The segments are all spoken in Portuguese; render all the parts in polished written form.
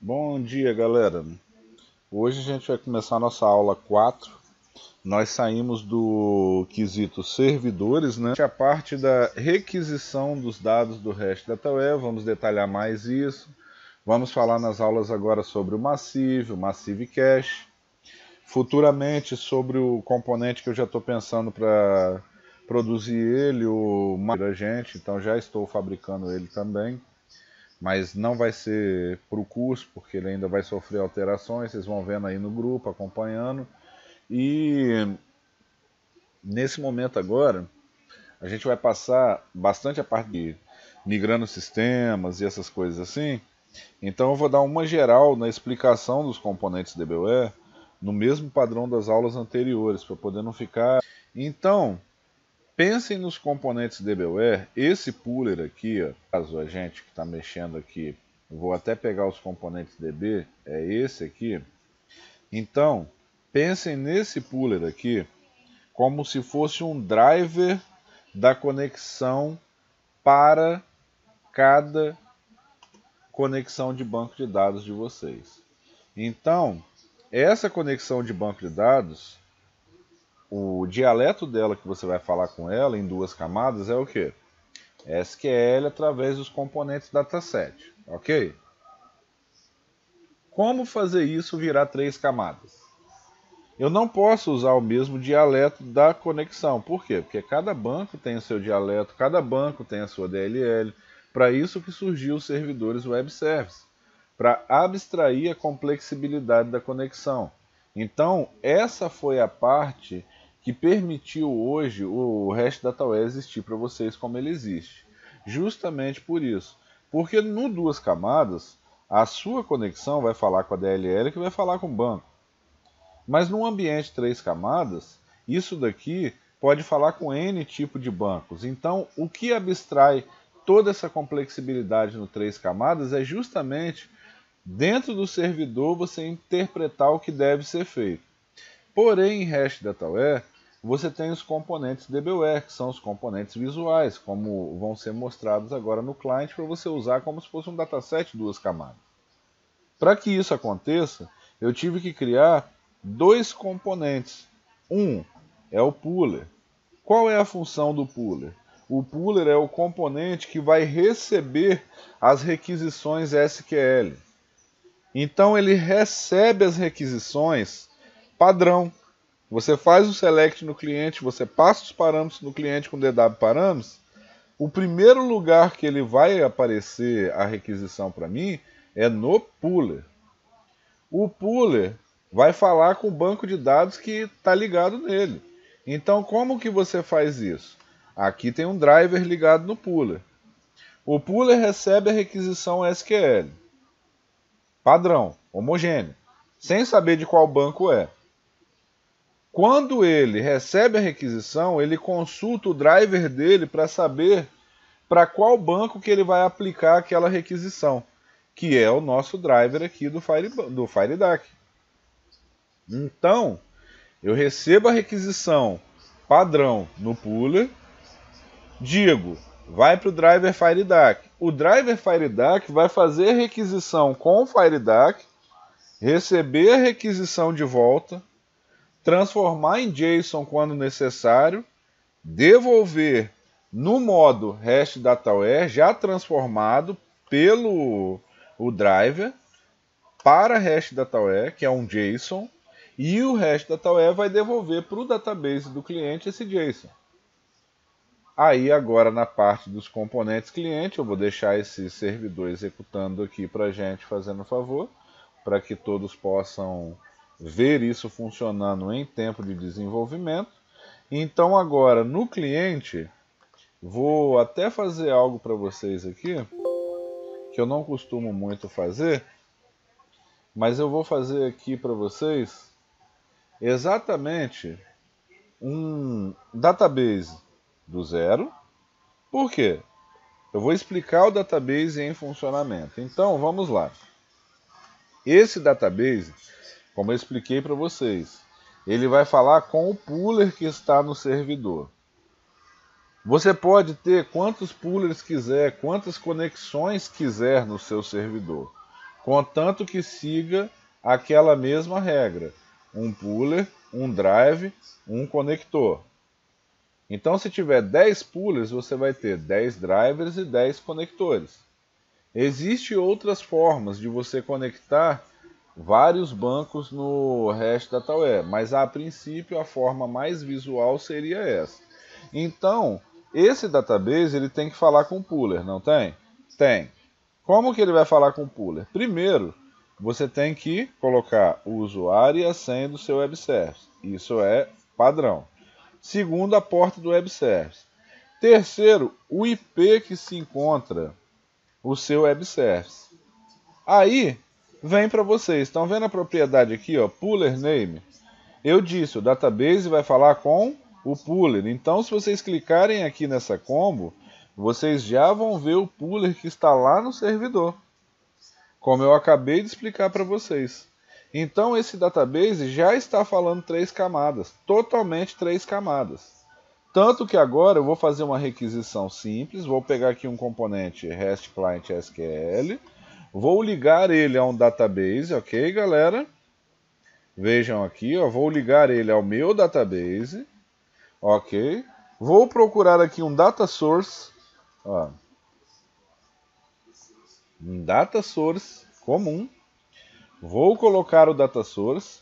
Bom dia, galera. Hoje a gente vai começar a nossa aula 4. Nós saímos do quesito servidores, né? A parte da requisição dos dados do REST DataWare, vamos detalhar mais isso. Vamos falar nas aulas agora sobre o Massive Cache. Futuramente sobre o componente que eu já estou pensando para produzir ele, o Agent, então já estou fabricando ele também. Mas não vai ser para o curso, porque ele ainda vai sofrer alterações, vocês vão vendo aí no grupo, acompanhando. E nesse momento agora, a gente vai passar bastante a parte de migrando sistemas e essas coisas assim. Então eu vou dar uma geral na explicação dos componentes DBWare, no mesmo padrão das aulas anteriores, para poder não ficar... Então, pensem nos componentes DBWare, esse pooler aqui, ó, caso a gente que está mexendo aqui, vou até pegar os componentes DB, é esse aqui. Então, pensem nesse pooler aqui como se fosse um driver da conexão para cada conexão de banco de dados de vocês. Então, essa conexão de banco de dados, o dialeto dela que você vai falar com ela em duas camadas é o quê? SQL através dos componentes dataset, ok? Como fazer isso virar três camadas? Eu não posso usar o mesmo dialeto da conexão. Por quê? Porque cada banco tem o seu dialeto, cada banco tem a sua DLL. Para isso que surgiu os servidores web service, para abstrair a complexibilidade da conexão. Então, essa foi a parte que permitiu hoje o REST DataWare existir para vocês como ele existe. Justamente por isso. Porque no duas camadas, a sua conexão vai falar com a DLL que vai falar com o banco. Mas num ambiente três camadas, isso daqui pode falar com N tipo de bancos. Então, o que abstrai toda essa complexibilidade no três camadas é justamente dentro do servidor você interpretar o que deve ser feito. Porém, em REST DataWare, você tem os componentes DBWare, que são os componentes visuais, como vão ser mostrados agora no client, para você usar como se fosse um dataset duas camadas. Para que isso aconteça, eu tive que criar dois componentes. Um é o pooler. Qual é a função do pooler? O pooler é o componente que vai receber as requisições SQL. Então ele recebe as requisições padrão. Você faz o select no cliente, você passa os parâmetros no cliente com DW parâmetros. O primeiro lugar que ele vai aparecer a requisição para mim é no pooler. O pooler vai falar com o banco de dados que está ligado nele. Então, como que você faz isso? Aqui tem um driver ligado no pooler. O pooler recebe a requisição SQL. Padrão, homogêneo, sem saber de qual banco é. Quando ele recebe a requisição, ele consulta o driver dele para saber para qual banco que ele vai aplicar aquela requisição, que é o nosso driver aqui do FireDAC. Então, eu recebo a requisição padrão no pooler, digo, vai para o driver FireDAC. O driver FireDAC vai fazer a requisição com o FireDAC, receber a requisição de volta, transformar em JSON quando necessário, devolver no modo REST DataWare já transformado pelo o driver para REST DataWare, que é um JSON, e o REST DataWare vai devolver para o database do cliente esse JSON. Aí agora na parte dos componentes cliente, eu vou deixar esse servidor executando aqui para a gente, fazendo um favor, para que todos possam ver isso funcionando em tempo de desenvolvimento. Então agora no cliente, vou até fazer algo para vocês aqui, que eu não costumo muito fazer, mas eu vou fazer aqui para vocês exatamente um database do zero. Por quê? Eu vou explicar o database em funcionamento. Então vamos lá. Esse database, como eu expliquei para vocês, ele vai falar com o pooler que está no servidor. Você pode ter quantos poolers quiser, quantas conexões quiser no seu servidor. contanto que siga aquela mesma regra: um puller, um drive, um conector. Então, se tiver 10 pullers, você vai ter 10 drivers e 10 conectores. Existem outras formas de você conectar vários bancos no REST Dataware, mas a princípio a forma mais visual seria essa. Então, esse database ele tem que falar com o puller, não tem? Tem. Como que ele vai falar com o puller? Primeiro, você tem que colocar o usuário e a senha do seu web service. Isso é padrão. Segundo, a porta do web service. Terceiro, o IP que se encontra o seu web service. Aí, vem para vocês. Estão vendo a propriedade aqui, ó, puller name? Eu disse, o database vai falar com o puller. Então, se vocês clicarem aqui nessa combo, vocês já vão ver o puller que está lá no servidor, como eu acabei de explicar para vocês. Então, esse database já está falando 3 camadas, totalmente 3 camadas. Tanto que agora eu vou fazer uma requisição simples, vou pegar aqui um componente REST Client SQL, vou ligar ele a um database, ok, galera? Vejam aqui, ó, vou ligar ele ao meu database, ok? Vou procurar aqui um data source, ó, um data source comum. Vou colocar o data source,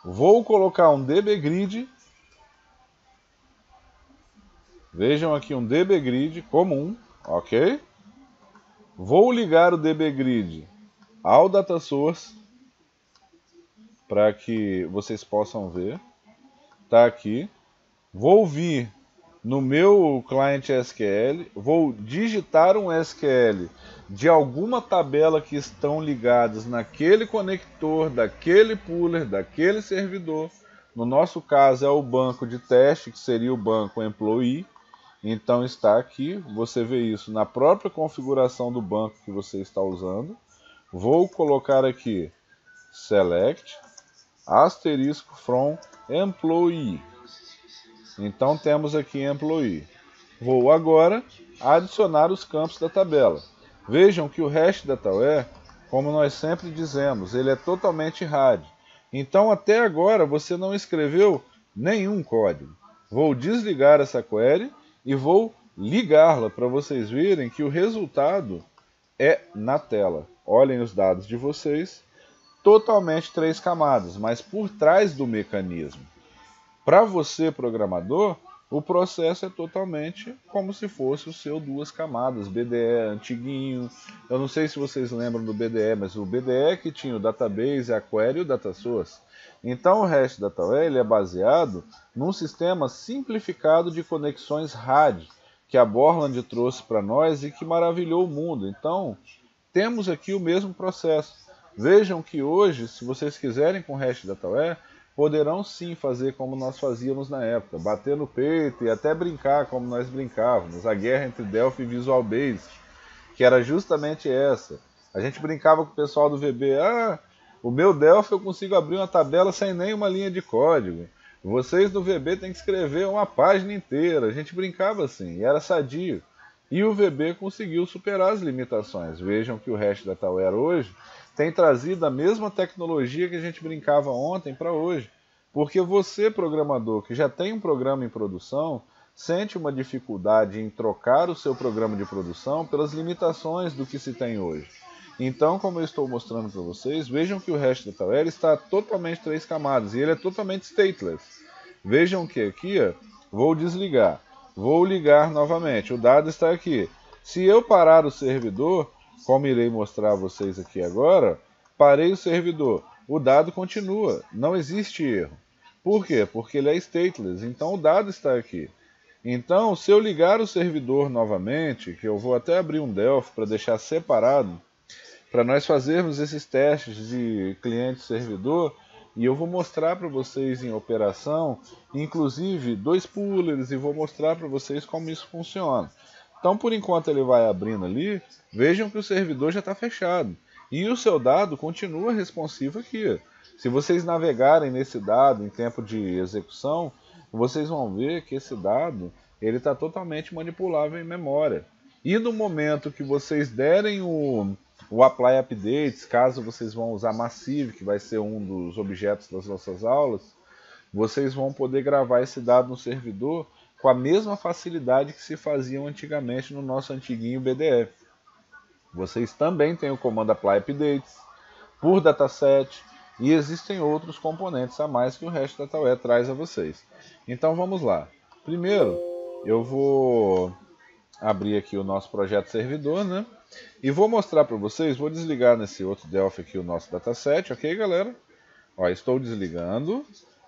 vou colocar um dbgrid. Vejam aqui um dbgrid comum, ok? Vou ligar o dbgrid ao data source para que vocês possam ver. Tá aqui. Vou vir no meu cliente SQL, vou digitar um SQL de alguma tabela que estão ligadas naquele conector, daquele puller, daquele servidor. No nosso caso é o banco de teste, que seria o banco employee. Então está aqui, você vê isso na própria configuração do banco que você está usando. Vou colocar aqui select asterisco from employee. Então temos aqui employee. Vou agora adicionar os campos da tabela. Vejam que o REST Dataware, como nós sempre dizemos, ele é totalmente RAD. Então até agora você não escreveu nenhum código. Vou desligar essa query e vou ligá-la para vocês verem que o resultado é na tela. Olhem os dados de vocês, totalmente 3 camadas, mas por trás do mecanismo. Para você, programador, o processo é totalmente como se fosse o seu 2 camadas, BDE antiguinho. Eu não sei se vocês lembram do BDE, mas o BDE que tinha o database, a query e o data source. Então o REST Dataware ele é baseado num sistema simplificado de conexões RAD, que a Borland trouxe para nós e que maravilhou o mundo. Então, temos aqui o mesmo processo. Vejam que hoje, se vocês quiserem com o REST Dataware, poderão sim fazer como nós fazíamos na época, bater no peito e até brincar como nós brincávamos, a guerra entre Delphi e Visual Basic, que era justamente essa. A gente brincava com o pessoal do VB, o meu Delphi eu consigo abrir uma tabela sem nenhuma linha de código. Vocês do VB têm que escrever uma página inteira. A gente brincava assim, e era sadio. E o VB conseguiu superar as limitações. Vejam que o REST Dataware hoje tem trazido a mesma tecnologia que a gente brincava ontem para hoje. Porque você, programador, que já tem um programa em produção, sente uma dificuldade em trocar o seu programa de produção pelas limitações do que se tem hoje. Então, como eu estou mostrando para vocês, vejam que o REST Dataware está totalmente 3 camadas e ele é totalmente stateless. Vejam que aqui, ó, vou desligar, vou ligar novamente, o dado está aqui. Se eu parar o servidor, como irei mostrar a vocês aqui agora, parei o servidor, o dado continua, não existe erro. Por quê? Porque ele é stateless, então o dado está aqui. Então, se eu ligar o servidor novamente, que eu vou até abrir um Delphi para deixar separado, para nós fazermos esses testes de cliente-servidor, e eu vou mostrar para vocês em operação, inclusive 2 pullers, e vou mostrar para vocês como isso funciona. Então, por enquanto ele vai abrindo ali, vejam que o servidor já está fechado. E o seu dado continua responsivo aqui. Se vocês navegarem nesse dado em tempo de execução, vocês vão ver que esse dado ele está totalmente manipulável em memória. E no momento que vocês derem o apply updates, caso vocês vão usar Massive, que vai ser um dos objetos das nossas aulas, vocês vão poder gravar esse dado no servidor com a mesma facilidade que se faziam antigamente no nosso antiguinho BDF. Vocês também têm o comando apply updates por dataset e existem outros componentes a mais que o REST DataWare traz a vocês. Então vamos lá. Primeiro, eu vou abrir aqui o nosso projeto servidor, né? E vou mostrar para vocês, vou desligar nesse outro Delphi aqui o nosso dataset, ok, galera? Ó, estou desligando.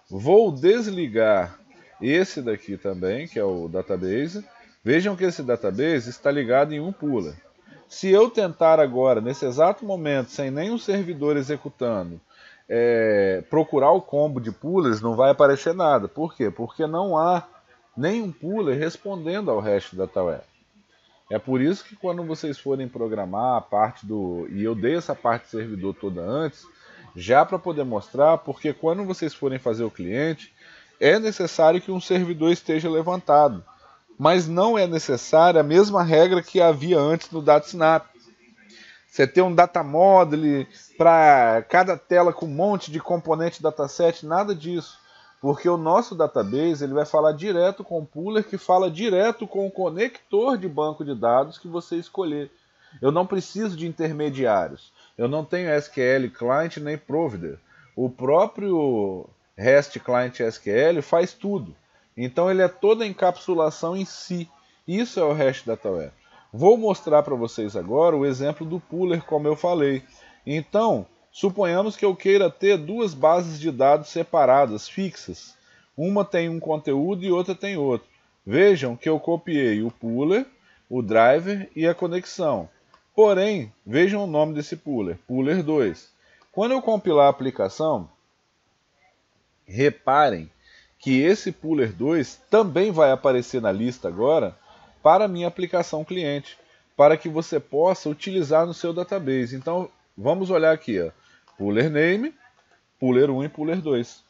Vou desligar esse daqui também, que é o database. Vejam que esse database está ligado em um puller. Se eu tentar agora, nesse exato momento, sem nenhum servidor executando, procurar o combo de pullers, não vai aparecer nada. Por quê? Porque não há nenhum puller respondendo ao REST DataWare. É por isso que quando vocês forem programar a parte do... E eu dei essa parte do servidor toda antes, já para poder mostrar, porque quando vocês forem fazer o cliente, é necessário que um servidor esteja levantado. Mas não é necessária a mesma regra que havia antes no DataSnap. Você ter um data model para cada tela com um monte de componente dataset, nada disso. Porque o nosso database ele vai falar direto com o puller, que fala direto com o conector de banco de dados que você escolher. Eu não preciso de intermediários. Eu não tenho SQL Client nem Provider. O próprio REST Client SQL faz tudo. Então ele é toda a encapsulação em si. Isso é o REST DataWare. Vou mostrar para vocês agora o exemplo do puller, como eu falei. Então, suponhamos que eu queira ter duas bases de dados separadas, fixas. Uma tem um conteúdo e outra tem outro. Vejam que eu copiei o puller, o driver e a conexão. Porém, vejam o nome desse puller, puller 2. Quando eu compilar a aplicação, reparem que esse puller 2 também vai aparecer na lista agora para a minha aplicação cliente, para que você possa utilizar no seu database. Então, vamos olhar aqui, ó. Puller name, puller 1 e puller 2.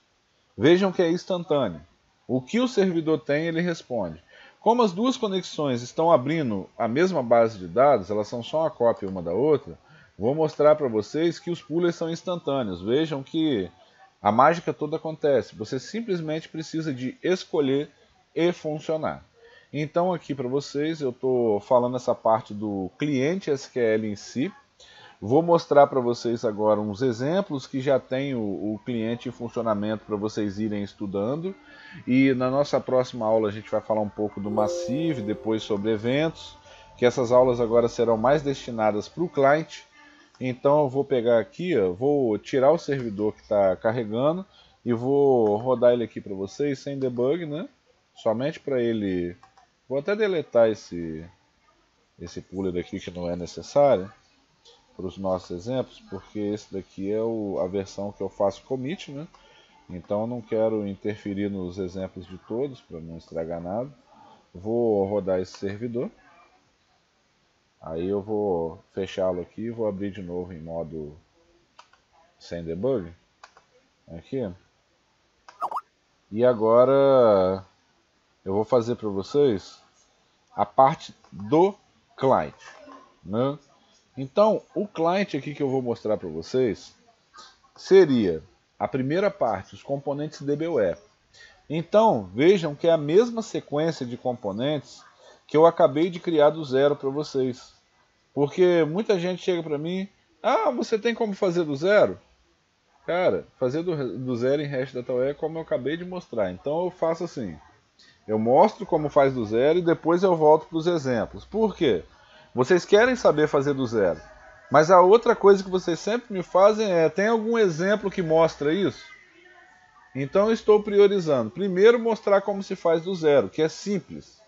Vejam que é instantâneo. O que o servidor tem, ele responde. Como as duas conexões estão abrindo a mesma base de dados, elas são só uma cópia uma da outra, vou mostrar para vocês que os pullers são instantâneos. Vejam que a mágica toda acontece. Você simplesmente precisa de escolher e funcionar. Então aqui para vocês, eu estou falando essa parte do cliente SQL em si. Vou mostrar para vocês agora uns exemplos que já tem o cliente em funcionamento para vocês irem estudando. E na nossa próxima aula a gente vai falar um pouco do Massive, depois sobre eventos, que essas aulas agora serão mais destinadas para o cliente. Então eu vou pegar aqui, ó, vou tirar o servidor que está carregando e vou rodar ele aqui para vocês sem debug, né? Somente para ele... Vou até deletar esse puller aqui que não é necessário para os nossos exemplos, porque esse daqui é a versão que eu faço commit, né? Então eu não quero interferir nos exemplos de todos para não estragar nada. Vou rodar esse servidor. Aí eu vou fechá-lo aqui e vou abrir de novo em modo sem debug. Aqui. E agora eu vou fazer para vocês a parte do client, né? Então, o client aqui que eu vou mostrar para vocês seria a primeira parte, os componentes DBWare. Então, vejam que é a mesma sequência de componentes que eu acabei de criar do zero para vocês. Porque muita gente chega para mim, você tem como fazer do zero? Cara, fazer do zero em REST DataWare é como eu acabei de mostrar. Então eu faço assim, eu mostro como faz do zero e depois eu volto para os exemplos. Por quê? Vocês querem saber fazer do zero. Mas a outra coisa que vocês sempre me fazem tem algum exemplo que mostra isso? Então eu estou priorizando. Primeiro mostrar como se faz do zero, que é simples.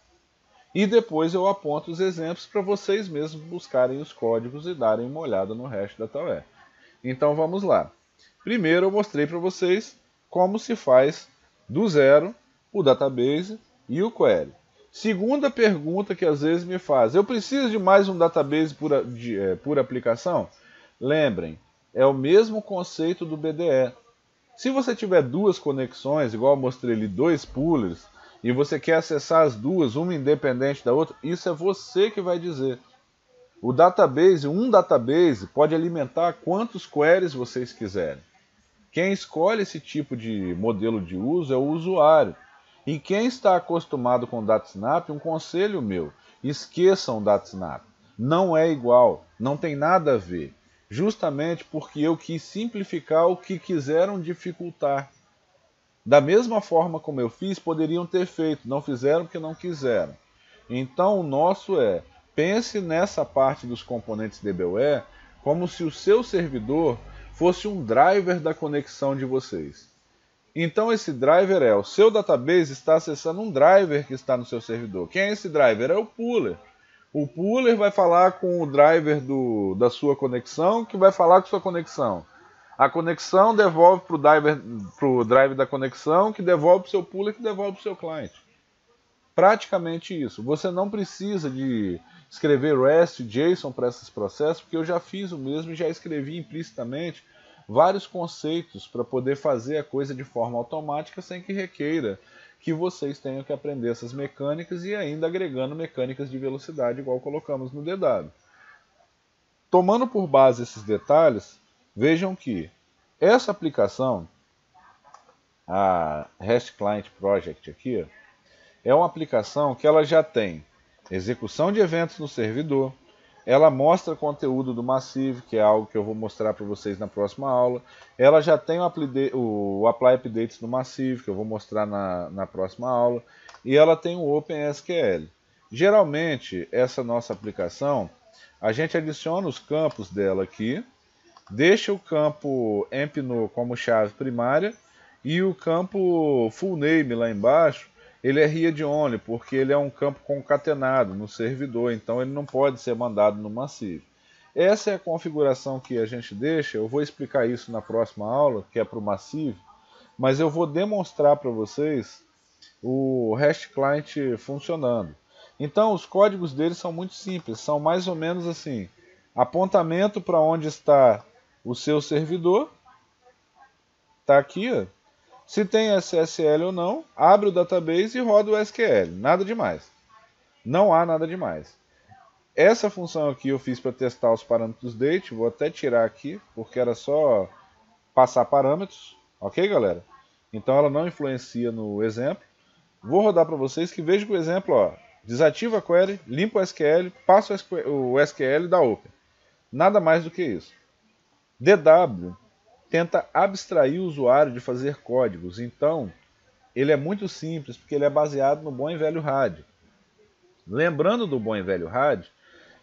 E depois eu aponto os exemplos para vocês mesmos buscarem os códigos e darem uma olhada no REST DataWare. Então vamos lá. Primeiro eu mostrei para vocês como se faz do zero o database e o query. Segunda pergunta que às vezes me faz, eu preciso de mais um database por aplicação? Lembrem, é o mesmo conceito do BDE. Se você tiver duas conexões, igual eu mostrei ali, dois pullers, e você quer acessar as duas, uma independente da outra, isso é você que vai dizer. um database pode alimentar quantos queries vocês quiserem. Quem escolhe esse tipo de modelo de uso é o usuário. E quem está acostumado com o DataSnap, um conselho meu, esqueçam o DataSnap. Não é igual, não tem nada a ver. Justamente porque eu quis simplificar o que quiseram dificultar. Da mesma forma como eu fiz, poderiam ter feito, não fizeram porque não quiseram. Então o nosso pense nessa parte dos componentes DBWare como se o seu servidor fosse um driver da conexão de vocês. Então esse driver o seu database está acessando um driver que está no seu servidor. Quem é esse driver? É o pooler. O pooler vai falar com o driver da sua conexão, que vai falar com a sua conexão. A conexão devolve para o driver da conexão, que devolve para o seu pooler, que devolve para o seu cliente. Praticamente isso. Você não precisa de escrever REST, JSON para esses processos, porque eu já fiz o mesmo e já escrevi implicitamente vários conceitos para poder fazer a coisa de forma automática sem que requeira que vocês tenham que aprender essas mecânicas e ainda agregando mecânicas de velocidade, igual colocamos no DW. Tomando por base esses detalhes, vejam que essa aplicação, a REST Client Project aqui, é uma aplicação que ela já tem execução de eventos no servidor, ela mostra conteúdo do Massive, que é algo que eu vou mostrar para vocês na próxima aula, ela já tem o Apply Updates no Massive, que eu vou mostrar na próxima aula, e ela tem o OpenSQL. Geralmente, essa nossa aplicação, a gente adiciona os campos dela aqui, deixa o campo empno como chave primária, e o campo fullname lá embaixo, ele é read only, porque ele é um campo concatenado no servidor, então ele não pode ser mandado no Massive. Essa é a configuração que a gente deixa, eu vou explicar isso na próxima aula, que é para o Massive, mas eu vou demonstrar para vocês o REST Client funcionando. Então os códigos dele são muito simples, são mais ou menos assim, apontamento para onde está o seu servidor, está aqui, ó. Se tem SSL ou não, abre o database e roda o SQL. Nada demais. Não há nada demais. Essa função aqui eu fiz para testar os parâmetros date. Vou até tirar aqui, porque era só passar parâmetros. Ok, galera? Então ela não influencia no exemplo. Vou rodar para vocês que vejam que o exemplo, ó, desativa a query, limpa o SQL, passa o SQL e dá open. Nada mais do que isso. DW tenta abstrair o usuário de fazer códigos, então ele é muito simples porque ele é baseado no bom e velho RAD. Lembrando do bom e velho RAD,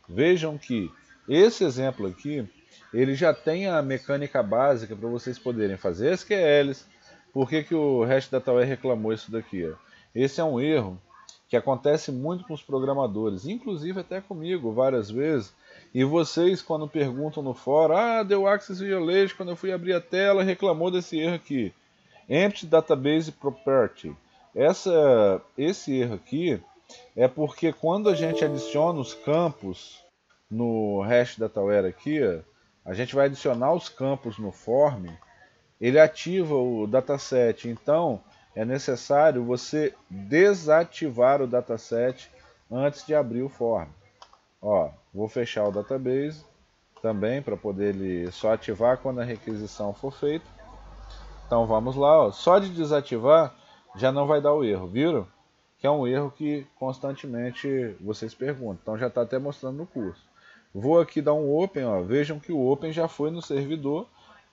vejam que esse exemplo aqui, ele já tem a mecânica básica para vocês poderem fazer SQLs. Por que o REST DataWare reclamou isso daqui? Ó? Esse é um erro que acontece muito com os programadores, inclusive até comigo várias vezes. E vocês, quando perguntam no fórum, deu access violation, quando eu fui abrir a tela, reclamou desse erro aqui. Empty Database Property. Esse erro aqui é porque quando a gente adiciona os campos no REST DataWare aqui, a gente vai adicionar os campos no form, ele ativa o dataset. Então, é necessário você desativar o dataset antes de abrir o form. Ó, vou fechar o database também para poder ele só ativar quando a requisição for feita. Então vamos lá, ó. Só de desativar já não vai dar o erro, viram? Que é um erro que constantemente vocês perguntam. Então já está até mostrando no curso. Vou aqui dar um open, ó. Vejam que o open já foi no servidor,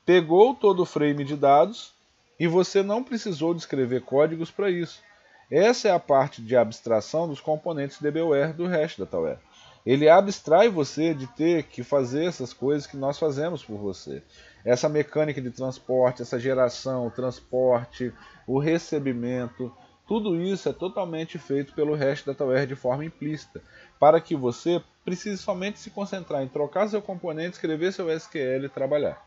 pegou todo o frame de dados e você não precisou de escrever códigos para isso. Essa é a parte de abstração dos componentes DBWare do REST DataWare. Ele abstrai você de ter que fazer essas coisas que nós fazemos por você. Essa mecânica de transporte, essa geração, o transporte, o recebimento, tudo isso é totalmente feito pelo REST DataWare de forma implícita, para que você precise somente se concentrar em trocar seu componente, escrever seu SQL e trabalhar.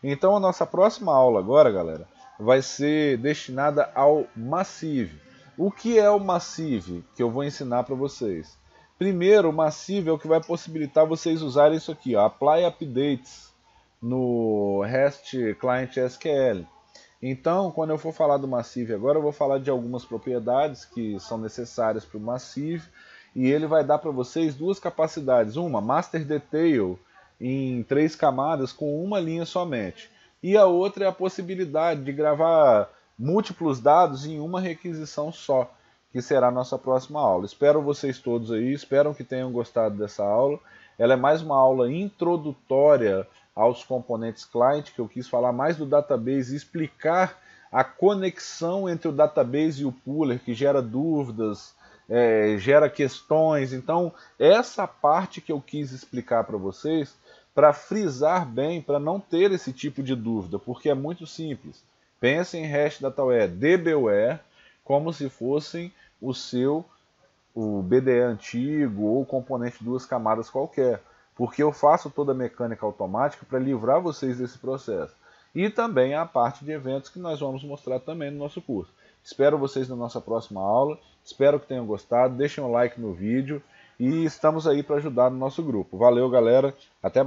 Então a nossa próxima aula agora, galera, vai ser destinada ao Massive. O que é o Massive que eu vou ensinar para vocês? Primeiro, o Massive é o que vai possibilitar vocês usarem isso aqui, ó, Apply Updates no REST Client SQL. Então, quando eu for falar do Massive agora, eu vou falar de algumas propriedades que são necessárias para o Massive e ele vai dar para vocês duas capacidades. Uma, Master Detail em 3 camadas com uma linha somente. E a outra é a possibilidade de gravar múltiplos dados em uma requisição só, que será a nossa próxima aula. Espero vocês todos aí, espero que tenham gostado dessa aula. Ela é mais uma aula introdutória aos componentes client, que eu quis falar mais do database e explicar a conexão entre o database e o pooler, que gera dúvidas, gera questões. Então, essa parte que eu quis explicar para vocês, para frisar bem, para não ter esse tipo de dúvida, porque é muito simples. Pense em hash dataware, dbware, como se fossem o BDE antigo ou componente 2 camadas qualquer, porque eu faço toda a mecânica automática para livrar vocês desse processo. E também a parte de eventos que nós vamos mostrar também no nosso curso. Espero vocês na nossa próxima aula, espero que tenham gostado, deixem um like no vídeo e estamos aí para ajudar no nosso grupo. Valeu, galera, até mais.